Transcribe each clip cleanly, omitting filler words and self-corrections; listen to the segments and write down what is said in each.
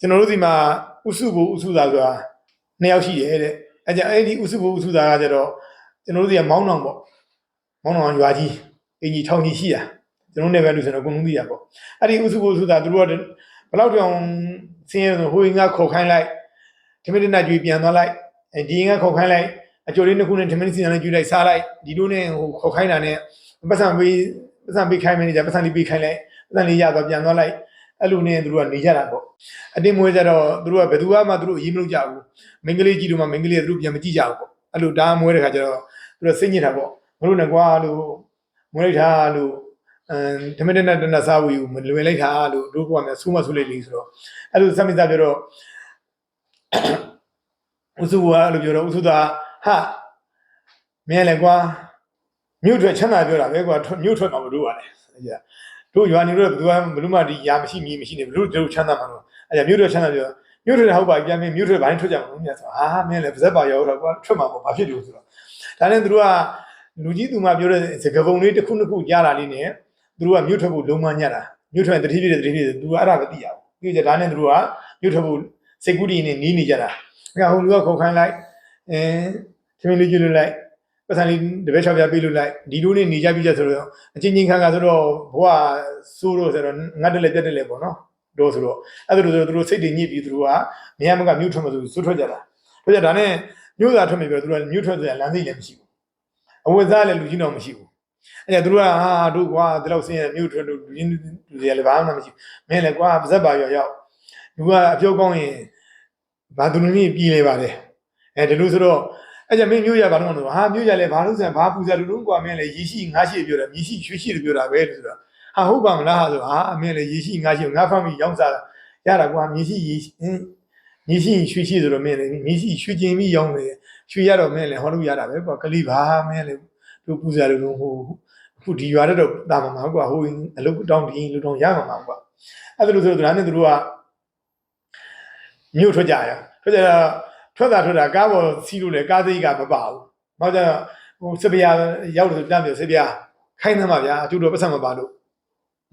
ကျွန်တော်တို့ဒီမှာဥစုဘူဥစုသားဆိုတာနှစ်ယောက်ရှိတယ်တဲ့အဲကြအဲ့ဒီဥစုဘူဥစုသားကကြတော့ကျွန်တော်တို့ဒီကမောင်းအောင်ပေါ့မောင်းအောင်ရွာကြီးအင်ကြီးထောင်ကြီးရှိတာကျွန်တော်နေပဲလို့ဆိုတော့အကုန်လုံးသိရပေါ့အဲ့ဒီဥစုဘူဥစုသားတို့ကဘယ်လောက်တောင်ဆင်းရဲဆိုဟိုငါခေါ်ခိုင်းလိုက်ဓမ္မတနာကျွေးပြန်သွားလိုက်ဒီငါခေါ်ခိုင်းလိုက်အကျော်လေးတစ်ခုနဲ့ဓမ္မစီနနဲ့ကျွေးလိုက်စားလိုက်ဒီလိုနဲ့ဟိုခေါ်ခိုင်းတာနဲ့ပတ်စံပေးခိုင်းမနေကြပတ်စံလေးပေးခိုင်းလိုက်ပတ်စံလေးရတော့ပြန်သွားလိုက်အဲ့လိုနဲ့သူတို့ကနေကြတာပေါ့အတင်းမွေးကြတော့သူတို့ကဘယ်သူမှသူတို့အရေးမလုပ်ကြဘူးမင်္ဂလိကြီးတို့မှမင်္ဂလိကသူတို့ပြန်မကြည့်ကြဘူးပေါ့အဲ့လိုဒါမွေးတဲ့ခါကျတော့သူတို့စိတ်ညစ်တာပေါ့မလို့နဲ့ကွာလို့မွေးလိုက်တာလို့ဓမ္မတနစားဝီမလွယ်လိုက်တာလို့တို့ကမှဆူးမဆူးလိုက်လေဆိုတော့အဲ့လိုစမိတ်သားပြောတော့ဥစုကအဲ့လိုပြောတော့ဥစုသားဟာမင်းလည်းကွာမြို့ထွက်ချမ်းသာပြောတာပဲကွာမြို့ထွက်မှာမလို့ပါလေတို့ရွာနေတော့ဘယ်သူမှဘလို့မှဒီရာမရှိမြည်မရှိနေဘလို့တို့ချမ်းသာမှာတော့အဲ့ဒါမြို့ထွက်ချမ်းသာပြောမြို့ထွက်ဟုတ်ပါပြန်မင်းမြို့ထွက်ဘာလို့ထွက်ကြမှာလဲမြတ်ဆိုဟာမင်းလည်းပါဇက်ပါရောက်တော့ကွာထွက်မှာပေါ့ဘာဖြစ်လို့ဆိုတော့ဒါနဲ့သူတို့ကလူကြီးသူမပြောတဲ့စကားပုံလေးတစ်ခုနှစ်ခုကြားလာလေးနဲ့သူတို့ကမြို့ထွက်ဖို့လုံးမညတာမြို့ထွက်တတိပြည့်သူကအဲ့ဒါမသိရဘူးပြီးကြဒါနဲ့သူတို့ကမြို့ထွက်ဖို့စိတ်ကူးတည်နေနီးနေကြတာအဲ့ဟိုလူကခုတ်ခိုင်းလိုက်သမီးလေးကျွလို့လိုက်ပတ်စံလေးတပည့်ချောက်ပြပေးလို့လိုက်ဒီလိုနဲ့နေကြပြကြဆိုတော့အချင်းချင်းခါခါဆိုတော့ဘဝစိုးလို့ဆိုတော့ငတ်တယ်လေပြတ်တယ်လေပေါ့နော်တို့ဆိုတော့အဲ့ဒါဆိုသူတို့စိတ်တည်ညစ်ပြီးသူတို့ကမရမကမြို့ထွက်မှာဆိုစိုးထွက်ကြတာထွက်ကြဒါနဲ့မြို့သားထွက်ပြီပြောသူတို့ကမြို့ထွက်ဆိုရလမ်းစိတ်လည်းမရှိဘူးအဝတ်စားလည်းလူကြီးတော့မရှိဘူးအဲ့ဒါသူတို့ကဟာတို့ကွာဒီလောက်ဆင်းရမြို့ထွက်လို့လူကြီးလူတွေလည်းဘာမှမရှိဘူးမင်းလည်းကွာပါဇက်ပါရောက်လူကအပြောကောင်းရင်ဘာသူလူကြီးပြည်လေပါတယ်ဒီလိုဆိုတော့အဲ့ကြမင်းမြို့ရဘာလို့လဲဟာမြို့ရလဲဘာလို့ဆိုရင်ဘာပူဇာလူလုံးကွာမင်းလဲရေရှိငါးရှိပြောတာမြေရှိရွှေရှိလို့ပြောတာပဲလို့ဆိုတော့ဟာဟုတ်ပါမလားဆိုဟာမင်းလဲရေရှိငါးရှိငါဖမ်းပြီးရောင်းစားရတာကွာမြေရှိရွှေရှိဆိုတော့မင်းလဲမြေရှိရွှေကျင်ပြီးရောင်းနေရွှေရတော့မင်းလဲဟောလို့ရတာပဲကွာကလေးဘာမင်းလဲတို့ပူဇာလူလုံးဟိုအခုဒီရွာတော့တာမှာကွာဟိုအလုတ်တောင်းဒီလူတောင်းရမှာကွာအဲ့ဒါလို့ဆိုတော့ဒါနဲ့သူတို့ကမြို့ထွက်ကြရထွက်ကြတော့ထွက်တာကားပေါ်စီးလို့လေကားသိကမပါဘူး။နောက်ကျဟိုစစ်ပြားရောက်လို့တမ်းပြောစစ်ပြားခိုင်းသမှာဗျာအကျိုးတော့ပတ်စံမပါလို့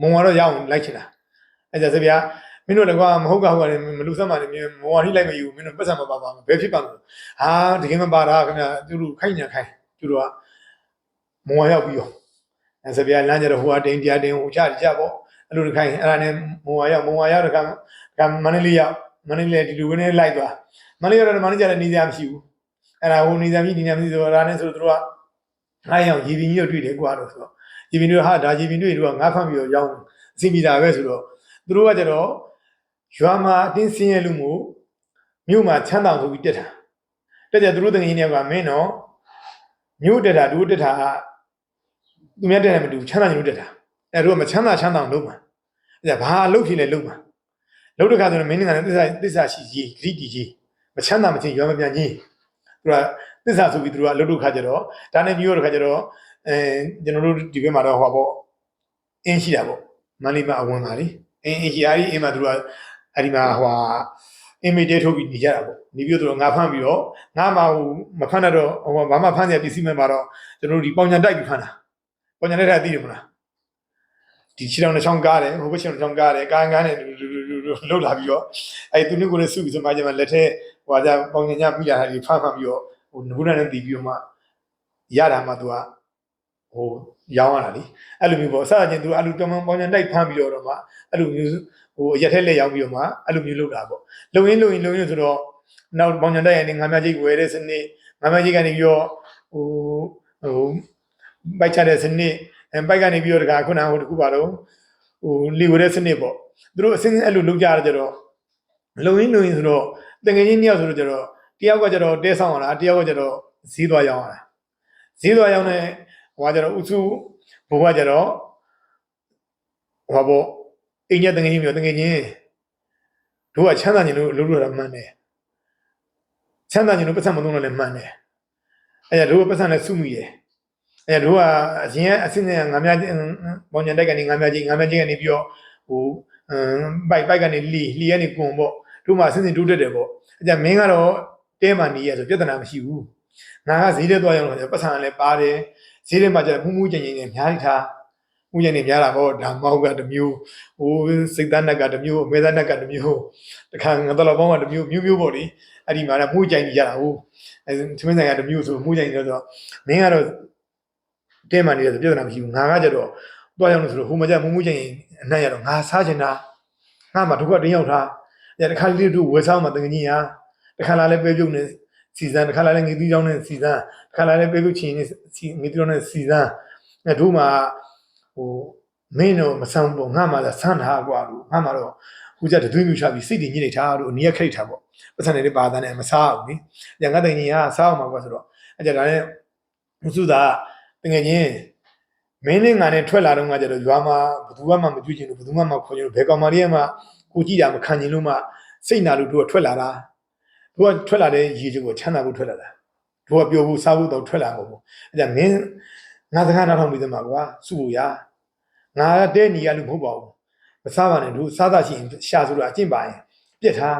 မုံကတော့ရအောင်လိုက်ချင်တာ။အဲ့ကျစစ်ပြားမင်းတို့လည်းကွာမဟုတ်ကဟုတ်တယ်မလူဆက်မှလည်းမုံဝါထိလိုက်မယူမင်းတို့ပတ်စံမပါပါဘယ်ဖြစ်ပါ့မလဲ။ဟာတကယ်မပါတာခင်ဗျာသူတို့ခိုင်းညာခိုင်းသူတို့ကမုံဝါရောက်ပြီးရောအဲ့စစ်ပြားလမ်းကြတော့ဟိုအတင်းတရားတင်းဟိုချပေါ့အဲ့လိုခိုင်းအဲ့ဒါနဲ့မုံဝါရောက်တကမန္တလေးရောက်မန္တလေးဒီလူဝင်နေလိုက်သွားမလေးရတော့မန္တလေးကျလည်းနေစရာမရှိဘူးအဲ့ဒါဟိုနေစရာမရှိဒီနေရာမရှိဆိုတော့ဒါနဲ့ဆိုတော့သူတို့ကငါးရောင်ရေပင်ကြီးတို့တွေ့တယ်ကွာလို့ဆိုတော့ရေပင်တို့ဟာဒါရေပင်တွေ့တို့ကငါးဖမ်းပြီးတော့ရောင်းအစီမိတာပဲဆိုတော့သူတို့ကကျတော့ရွာမှာအတင်းဆင်းရဲလူမျိုးမြို့မှာချမ်းသာဆိုပြီးတက်ကြသူတို့တငယ်ချင်းတွေကမင်းတော့မြို့တက်တာတို့တက်တာသူများတက်တယ်မတူချမ်းသာမျိုးတက်တာအဲ့တို့ကမချမ်းသာလုပ်မှာအဲ့ဒါဘာအလုပ်ဖြစ်လဲလုပ်မှာလုပ်တဲ့ခါဆိုတော့မင်းငါနဲ့သစ္စာရှိကြီးဂရိတီကြီးမချမ်းသာမချင်းရွာမပြန်ကြီးသူကသစ္စာဆိုပြီးသူကအလုပ်လုပ်ခါကြတော့ဒါနဲ့မျိုးတော့ခါကြတော့ကျွန်တော်တို့ဒီဘက်မှာတော့ဟောပေါ့အင်းရှိတာပေါ့မန္တလေးမှာအဝင်ပါလေအင်းရှိအားကြီးအင်းမှာသူကအဲ့ဒီမှာဟိုအင်းမေတဲထုတ်ပြီးနေကြတာပေါ့နေပြီးတော့ငါဖမ်းပြီးတော့ငါမှဟိုမဖမ်းတော့ဟိုဘာမှဖမ်းစရာပစ္စည်းမပါတော့ကျွန်တော်တို့ဒီပေါင်ညာတိုက်ပြီးဖမ်းတာပေါင်ညာတိုက်တာသိတယ်မလားဒီခြေထောက်နဲ့ချောင်းကားတယ်ဟိုဘက်ခြေထောက်ချောင်းကားတယ်ကားနဲ့လှုပ်လာပြီးတော့အဲ့သူတို့ကိုလည်းစုပြီးဆိုမှကျမှလက်ထဲဟိုကပေါင်ညညပြီးလာတာဒီဖမ်းပြီးတော့ဟိုနဘူးနဲ့တီးပြီးတော့မှရတာမှသူကဟိုရောင်းရတာလေအဲ့လိုမျိုးပေါ့အစအချင်းသူအဲ့လိုတမန်ပေါင်ညတိုက်ဖမ်းပြီးတော့မှအဲ့လိုမျိုးဟိုရက်ထဲလက်ရောက်ပြီးတော့မှအဲ့လိုမျိုးလုပ်တာပေါ့လုံရင်းဆိုတော့နောက်ပေါင်ညတိုက်ရနေငါးမြကြီးဝယ်တဲ့စနစ်ငါးမြကြီးကနေပြီးတော့ဟိုပိုက်ချတဲ့စနစ်ပိုက်ကနေပြီးတော့တခါခုနကဟိုတခုပါတော့ဟိုလီဝဲတဲ့စနစ်ပေါ့သူတို့အစင်းအဲ့လိုလုပ်ကြရကြတော့လုံရင်းဆိုတော့တငယ်ချင်းနှစ်ယောက်ဆိုတော့ကြတော့တယောက်ကကြတော့တဲဆောင်ရတာတယောက်ကကြတော့ဈေးသွားရောင်းရတာဈေးသွားရောင်းတဲ့ဟိုကကြတော့ဥစုဘိုးကကြတော့ဟိုပေါ့အိမ်ညက်တငယ်ချင်းမျိုးတငယ်ချင်းတို့ကချမ်းသာခြင်းလို့လုပ်လို့ရမှန်းတယ်ချမ်းသာခြင်းလို့ပတ်စံမသုံးလို့လည်းမှန်းတယ်အဲ့ဒါတို့ကပတ်စံနဲ့စုမိတယ်အဲ့တို့ကအရင်အစင်းနဲ့ငါးမြပေါင်ညံတိုက်ကနေငါးမြကြီးကနေပြီးတော့ဟိုပိုက်ကနေလီကနေကွန်ပေါ့တို့မှအစင်းတိုးတက်တယ်ပေါ့အဲ့ကြမင်းကတော့တဲမှနေရဆိုပြဿနာမရှိဘူးငါကဈေးထဲသွားရောက်တော့ပတ်စံလည်းပါတယ်ဈေးထဲမှာကျမူးကြင်နဲ့များလိုက်တာမူ ဥယျာဉ်နေများတာပေါ့ဒါမောက်ကတမျိုးဟိုစိတ်သားနက်ကတမျိုးအမဲသားနက်ကတမျိုးတခါငါတော်ပေါင်းကတမျိုးမျိုးပေါ့လေအဲ့ဒီမှာလည်းမှုကြိုင်နေကြတာဟုတ်အဲသမင်းဆိုင်ကတမျိုးဆိုမှုကြိုင်နေတော့မင်းကတော့တင်းမှနေတဲ့ပြဿနာမရှိဘူးငါကကြတော့တွားရောက်လို့ဆိုတော့ဟိုမှာကြမှုကြိုင်အနှံ့ရတော့ငါစားချင်တာငါမှဒုက္ခတင်းရောက်တာတခါလေးတို့ဝယ်စားမှတကကြီးဟာတခါလာလဲပဲပြုတ်နေစီစံတခါလာလဲငေးသီးချောင်းနဲ့စီစံတခါလာလဲပဲပြုတ်ချင်နေငေးသီးချောင်းနဲ့စီစံအဲတို့မှာဟိုမင်းတို့မဆန်းဘူးငါမှလည်းဆန်းတာကွာလို့ငါမှတော့ဟိုကြတသွေးမြူချပြီးစိတ်တည်ညစ်နေတာတို့အနည်းခိတ်တာပေါ့ပတ်စံနေတဲ့ပါသားနဲ့မစားဘူးလေညငါတငကြီးကစားအောင်မှာကွာဆိုတော့အဲကြဒါနဲ့ဥစုသာတငယ်ချင်းမင်းနဲ့ငါနဲ့ထွက်လာတော့ငါကြတော့ရွာမှာဘယ်သူမှမကြည့်ချင်လို့ဘယ်သူမှမခေါ်ချင်လို့ဘယ်ကောင်မလေးမှကိုကြည့်တာမခံချင်လို့မှစိတ်နာလို့တို့ထွက်လာတာတို့ကထွက်လာတဲ့ရည်ချိုးကိုချမ်းသာဖို့ထွက်လာတာတို့ကပျော်ဖို့စားဖို့တော့ထွက်လာမှာပေါ့အဲကြမင်းငါစကားနားထောင်ပြီးသမှာကွာစုဖို့ရငါတဲညီရလို့မဟုတ်ပါဘူးမစားပါနဲ့တို့စားသာရှိရင်ရှာဆိုတော့အကျင့်ပါရင်ပြစ်ထား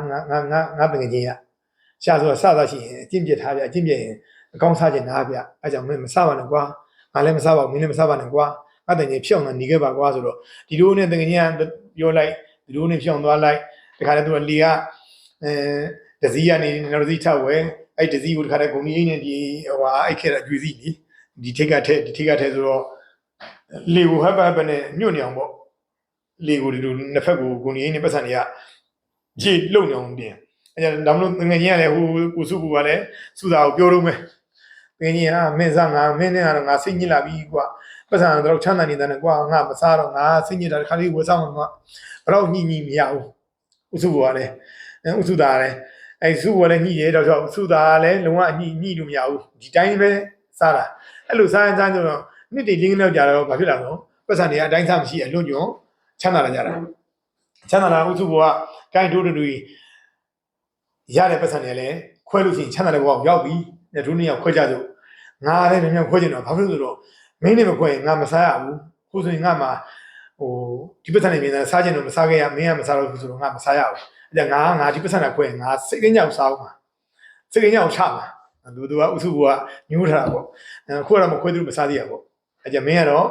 ငါတငယ်ချင်းရရှာဆိုတော့စားသာရှိရင်အကျင့်ပြစ်ထားပြအကျင့်ပြရင်အကောင်းစားချင်တာဗျအဲကြောင့်မင်းမစားပါနဲ့ကွာငါလည်းမစားပါဘူးမင်းလည်းမစားပါနဲ့ကွာငါတငယ်ဖြောင်းတာနေခဲ့ပါကွာဆိုတော့ဒီလိုနဲ့တငယ်ချင်းကပြောလိုက်ဒီလိုနဲ့ဖြောင်းသွားလိုက်တခါတည်းသူကလီကတစည်းကနေနောက်တစည်းထပ်ဝဲအဲ့တစည်းကိုတခါတည်းဂုံကြီးနဲ့ဒီဟိုဟာအဲ့ခဲ့တာကျွေးစီလေဒီထိတ်ကထဲဆိုတော့လေကိုဟပ်ပတ်နဲ့ညွတ်နေအောင်ပေါ့လေကိုဒီလိုနှစ်ဖက်ကိုဂုံကြီးနဲ့ပတ်စံတွေကကြည့်လုံနေအောင်ပြင်အဲ့ဒါမှမဟုတ်ငယ်ချင်းကလည်းဟိုကိုစုကူကလည်းစုသားကိုပြောတော့မယ်ငယ်ချင်းကမင်းစားငါမင်းနဲ့ကတော့ငါစိတ်ညစ်လာပြီကွာပတ်စံတော့ချမ်းသာနေတာနဲ့ကွာငါမစားတော့ငါစိတ်ညစ်တာခါလေးဝယ်စားမှာဘယ်တော့ညှိမရဘူးဥစုကူကလည်းဥစုသားလည်းအဲ့စုကူကလည်းညှိရဲတော့ဥစုသားလည်းလုံးဝညှိလို့မရဘူးဒီတိုင်းပဲစားတာအဲ့လိုစားရင်စားကြတော့နှစ်တည်းလင်းလောက်ကြတော့ဘာဖြစ်လာတော့ပတ်စံတွေအတိုင်းစားမရှိအလွတ်ညွန်ချမ်းသာလာကြတာချမ်းသာလာဥစုကူကကိုင်းတိုးတူရတဲ့ပတ်စံတွေလည်းခွဲလို့ရှိရင်ချမ်းသာတဲ့ဘဝကိုရောက်ပြီဒုနှစ်ယောက်ခွဲကြစို့ငါလည်းမြန်မြန်ခွဲကြတော့ဘာဖြစ်လို့ဆိုတော့မင်းနဲ့မခွဲရင်ငါမစားရဘူးခုဆိုရင်ငါမှဟိုဒီပတ်စံတွေမြင်တာစားချင်တော့မစားခဲ့ရမင်းကမစားတော့ဘူးဆိုတော့ငါမစားရဘူးအဲ့ဒါငါဒီပတ်စံတွေခွဲရင်ငါစိတ်ကင်းကြောက်စားအောင်ပါစိတ်ကင်းကြောက်ချမှာသူကဥစုကညှိုးထားတာပေါ့ခုကတော့မခွဲသူမစားသေးရပေါ့အဲ့ကြမင်းကတော့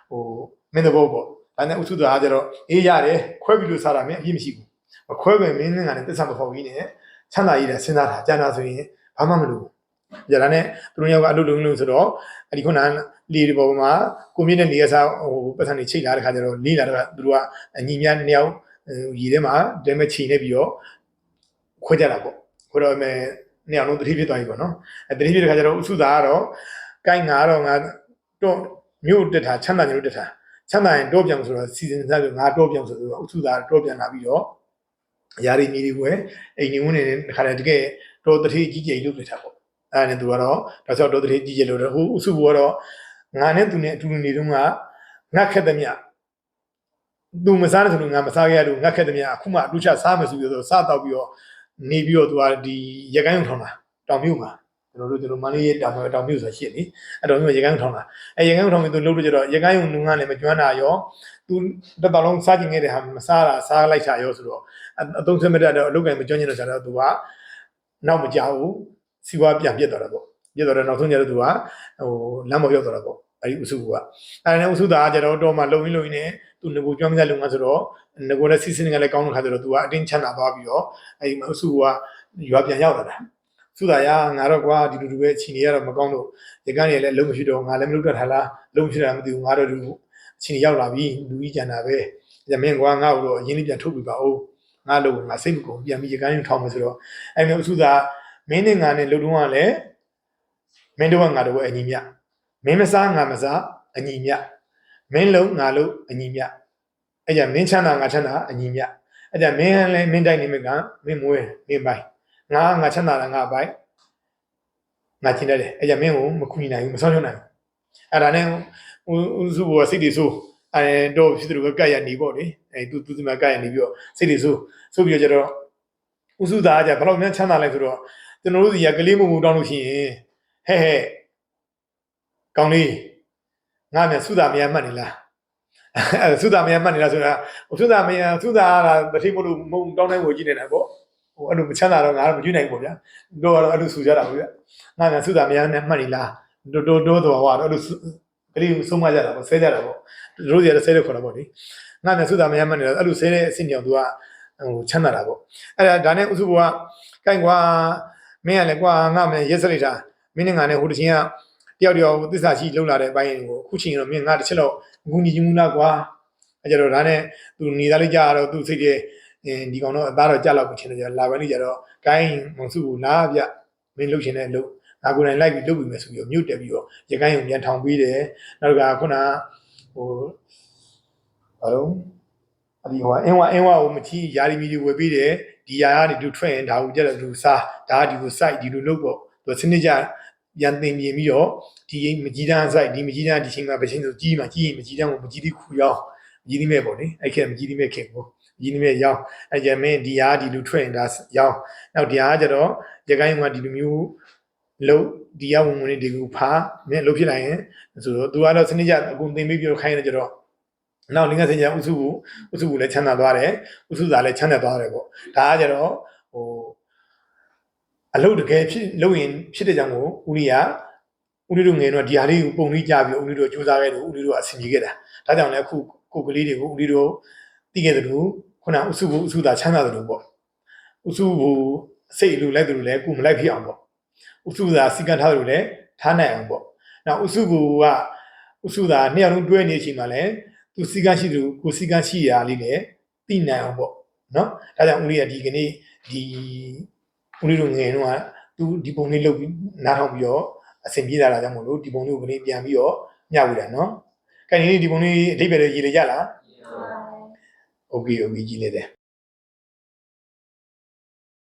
ဟိုမင်းတဘောပေါ့ဒါနဲ့ဥစုသားကကျတော့အေးရတယ်ခွဲပြီးလို့စားတာမင်းအပြည့်မရှိဘူးမခွဲခွင့်မင်းနဲ့ငါနဲ့တစ္ဆာမဖောက်ကြီးနဲ့ချမ်းသာရေးတယ်စဉ်းစားတာကျန်တာဆိုရင်ဘာမှမလုပ်ဘူးဒါနဲ့သူတို့ယောက်ကအလုပ်လုပ်လို့ဆိုတော့အဲ့ဒီခုနလေဒီပေါ်မှာကိုမြင့်တဲ့နေရာစားဟိုပတ်စံတွေချိတ်လာတဲ့ခါကျတော့လေးလာတော့သူတို့ကအညီများနှစ်ယောက်ရေထဲမှာဒဲမဲ့ချိန်နေပြီးတော့ခွဲကြတာပေါ့ခွဲတော့မဲ့နှစ်ယောက်လုံးတတိဖြစ်သွားပြီပေါ့နော်အဲတတိဖြစ်တဲ့ခါကျတော့ဥစုသားကတော့ကိုင်းငါတော့ငါတော့မြို့တက်တာချမ်းသာညို့တက်တာချမ်းသာရင်တော့ပြန်ဆိုတော့စီစဉ်စားပြီးငါတော့ပြန်ဆိုတော့ဥစုသားတော့ပြန်လာပြီးတော့အရာတွေမြေတွေဝယ်အိမ်နေဝင်နေတဲ့ခါတည်းတကယ်တော့တတိကြီးကြီးလုပ်နေတာပေါ့အဲ့ဒါနဲ့သူကတော့ဒါဆိုတော့တတိကြီးကြီးလို့တော့ဟိုဥစုဘောကတော့ငါနဲ့သူနဲ့အတူနေတော့ငါခက်တဲ့မြသူမစားတဲ့ဆိုလို့ငါမစားခဲ့ရလို့ငါခက်တဲ့မြအခုမှအတူချစားမယ်ဆိုပြီးတော့စားတော့ပြီးတော့နေပြီးတော့သူကဒီရကိုင်းုံထောင်းတာတောင်မြို့မှာကျွန်တော်မန္တလေးရဲ့တောင်မြို့ဆိုရှိနေအဲ့တော့မြို့ရကိုင်းုံထောင်းတာအဲ့ရကိုင်းုံထောင်းပြီးသူလှုပ်လို့ကျတော့ရကိုင်းုံနုံကလည်းမကျွမ်းတာရောသူတစ်တော်လုံးစားကျင်ခဲ့တဲ့ဟာမစားတာစားလိုက်တာရောဆိုတော့အသုံးဆွဲမတတ်တော့အလုပ်ကံမကျွမ်းကျင်တော့ကျတော့သူကနောက်မကြောက်ဘူးစီဝါပြန်ပြစ်သွားတာပေါ့ပြစ်သွားတော့နောက်ဆုံးကျတော့သူကဟိုလမ်းမပြောက်သွားတာပေါ့အဲ့ဒီဥစုကအဲ့ဒါနဲ့ဥစုသားကကျတော့တော့မှလုံရင်းနဲ့သူငကိုကျွမ်းမစားလုံငါဆိုတော့ငကိုလည်းစီစဉ်ကလည်းကောင်းတဲ့ခါကျတော့သူကအတင်းချမ်းသာသွားပြီးတော့အဲ့ဒီဥစုကရွာပြန်ရောက်လာတာစုသားရငါတော့ကွာဒီလိုပဲအချိန်ကြီးကတော့မကောင်းတော့ဒီကနေ့လည်းအလုံးမရှိတော့ငါလည်းမလုပ်တတ်ထားလားလုံးမရှိတာမသိဘူးငါတော့ဒီအချိန်ရောက်လာပြီလူကြီးကျန်တာပဲဒါမင်းကွာငါ့ကိုတော့အရင်လေးပြန်ထုတ်ပြပါဦးငါလို့ငါစိတ်မကုန်ပြန်ပြီးရကိုင်းထောင်းမယ်ဆိုတော့အဲ့မျိုးဥစုသားမင်းနဲ့ငါနဲ့လှုပ်တော့ကလည်းမင်းတို့ကငါတို့အညီမြမင်းမစားငါမစားအညီမြမင်းလုံးငါလုံးအညီမြအဲ့ကြမင်းချမ်းသာငါချမ်းသာအညီမြအဲ့ကြမင်းလည်းမင်းတိုက်နေမကမင်းမွေးမင်းပိုင်ငါချမ်းသာတာငါပိုင်ငါချင်းတယ်အဲ့ကြမင်းကိုမခုညီနိုင်ဘူးမဆောင်ချနိုင်ဘူးအဲ့ဒါနဲ့ဥစုဘောစိတ်တွေဆိုအဲတော့ဖြစ်တယ်လို့ကတ်ရနေပေါ့လေအဲသူဒီမှာကတ်ရနေပြီးတော့စိတ်တွေဆိုပြီးတော့ကျတော့ဥစုသားကဘယ်တော့မှချမ်းသာလိုက်ဆိုတော့ကျွန်တော်တို့စီကကလေးမမှုတောင်းလို့ရှိရင်ဟဲ့ကောင်းလေးငါမြန်စုသားမရမှတ်နေလားအဲစုသားမရမှတ်နေလားဆိုတာစုသားကတတိမလို့မုံတောင်းတိုင်းကိုကြည့်နေတာပေါ့ဟိုအဲ့လိုမချမ်းသာတော့ငါတော့မကြည့်နိုင်ဘူးဗျာတို့ကတော့အဲ့လိုဆူကြတာပေါ့ဗျာငါမြန်စုသားမရနဲ့မှတ်နေလားတိုးတော့ဟောတော့အဲ့လို ကလေးကိုဆုံးမကြတာပေါ့ဆဲကြတာပေါ့တို့စီရဆဲလို့ခေါ်တာပေါ့လေငါမျက်စုသားမရမှန်းနေတော့အဲ့လိုဆဲတဲ့အဆင့်ကြောင့်သူကချမ်းသာတာပေါ့အဲ့ဒါနဲ့ဥစုဘကကိုင်ကွာမင်းကလည်းကွာငါမင်းရက်စလိုက်တာမင်းနဲ့ငါနဲ့ဟိုတချင်းကတယောက်သစ္စာရှိလှုပ်လာတဲ့အပိုင်းကိုအခုချိန်တော့မင်းငါတစ်ချက်တော့ငူညီကြီးမူလားကွာအဲ့ကြတော့ဒါနဲ့သူနေသားလေးကြာတော့သူစိတ်ထဲဒီကောင်တော့အသားတော့ကြာလောက်ချင်တယ်ကြာလာပိုင်းလေးကြတော့ကိုင်းမုံစုကိုလာဗျမင်းလှုပ်ချင်တဲ့လှုပ်ငါကိုယ်တိုင်လိုက်ပြီးလှုပ်ပြီးမယ်ဆိုပြီးမြုပ်တက်ပြီးတော့ရကိုင်းကိုပြန်ထောင်ပေးတယ်နောက်ကခုနဟိုဘာလို့အဒီဟိုအင်းဝကိုမချီယာရီမီတွေဝယ်ပြီးတယ်ဒီယာကနေသူထွက်ရင်ဒါကိုကြက်တယ်သူစားဒါဒီကိုစိုက်ဒီလိုလုပ်ပေါ့သူစနစ်ကြပြန်တင်ပြပြီးတော့ဒီမကြီးတန်းစိုက်ဒီမကြီးတန်းဒီချိန်မှာပဲချင်းဆိုကြီးမှကြီးရင်မကြီးတန်းကိုမကြီးသေးခူရောက်မကြီးသေးမဲ့ပေါ့လေအဲ့ခေတ်မကြီးသေးမဲ့ခေတ်ကိုမကြီးသေးမဲ့ရောက်အဲ့ကျမင်းဒီယာဒီလိုထွက်ရင်ဒါရောက်နောက်ဒီယာကျတော့ရကိုင်းကဒီလိုမျိုးလုံးဒီယာဝင်ဝင်ဒီကိုဖာမင်းလှုပ်ဖြစ်လိုက်ရင်ဆိုတော့သူကတော့စနစ်ကြအကုန်တင်ပြီးခိုင်းနေကြတော့နောက်လင်းကစင်ကြဥစုကိုလည်းချမ်းသာသွားတယ်ဥစုသားလည်းချမ်းသာသွားတယ်ပေါ့ဒါကကြတော့ဟိုအလုပ်တကယ်ဖြစ်လုပ်ရင်ဖြစ်တဲ့ကြောင့်ကိုဦးလေးတို့ငယ်တော့ဒီဟာလေးကိုပုံလေးကြပြီးဦးလေးတို့စူးစမ်းခဲ့လို့ဦးလေးတို့အဆင်ပြေခဲ့တာဒါကြောင့်လည်းအခုကိုကလေးတွေကိုဦးလေးတို့သိခဲ့တယ်လို့ခုနဥစုသားချမ်းသာတယ်လို့ပေါ့ဥစုကိုစိတ်လူလိုက်တယ်လို့လည်းကိုမလိုက်ဖြစ်အောင်ပေါ့ဥစုသားစီကံထားတယ်လို့လည်းထားနိုင်အောင်ပေါ့နောက်ဥစုသားနှစ်ယောက်လုံးတွဲနေချိန်မှာလည်းသူစီကံရှိသူကိုစီကံရှိရာလေးလည်းသိနိုင်အောင်ပေါ့နော်ဒါကြောင့်ဦးလေးကဒီကနေ့ဒီဦးလေးတို့ငယ်တော့သူဒီပုံလေးလုပ်ပြီးနားထောင်ပြီးတော့အဆင်ပြေလာတာကြောင့်မို့လို့ဒီပုံလေးကိုကနေပြန်ပြီးတော့ညှဝေတာနော်။ခိုင်နေဒီပုံလေးအဓိပ္ပာယ်လေးရေးလေကြလား။ဟုတ်ပြီကြည့်လိုက်တယ်။